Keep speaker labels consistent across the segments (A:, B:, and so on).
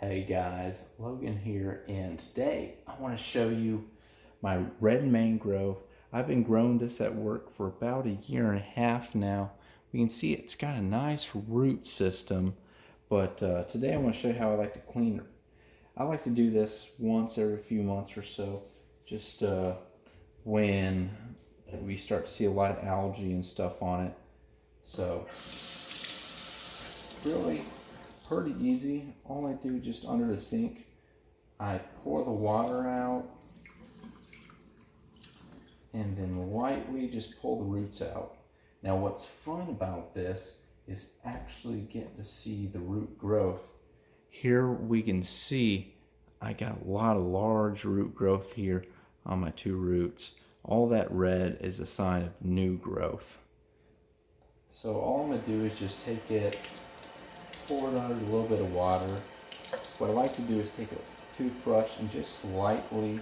A: Hey guys, Logan here, and today I want to show you my red mangrove. I've been growing this at work for about a year and a half now. We can see it's got a nice root system, but today I want to show you how I like to clean it. I like to do this once every few months or so, just when we start to see a lot of algae and stuff on it. So really pretty easy. All I do just under the sink, I pour the water out and then lightly just pull the roots out. Now what's fun about this is actually getting to see the root growth. Here we can see I got a lot of large root growth here on my two roots. All that red is a sign of new growth. So all I'm going to do is just take it, pour it under a little bit of water. What I like to do is take a toothbrush and just lightly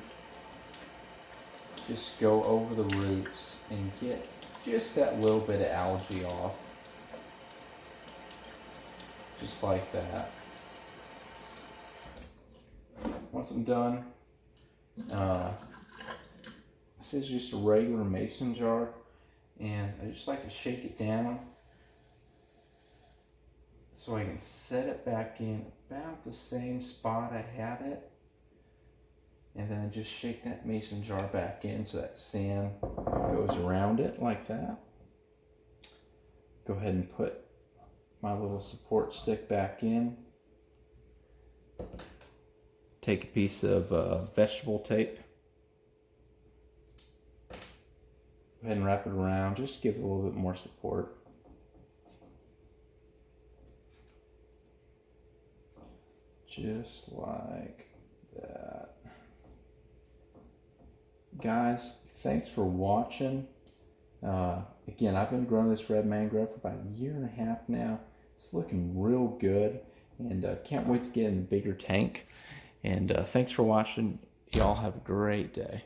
A: just go over the roots and get just that little bit of algae off. Just like that. Once I'm done, this is just a regular mason jar, and I just like to shake it down so I can set it back in about the same spot I had it. And then I just shake that mason jar back in so that sand goes around it like that. Go ahead and put my little support stick back in. Take a piece of vegetable tape. Go ahead and wrap it around just to give it a little bit more support. Just like that. Guys, thanks for watching. Again, I've been growing this red mangrove for about a year and a half now. It's looking real good, and can't wait to get in a bigger tank. And thanks for watching. Y'all have a great day.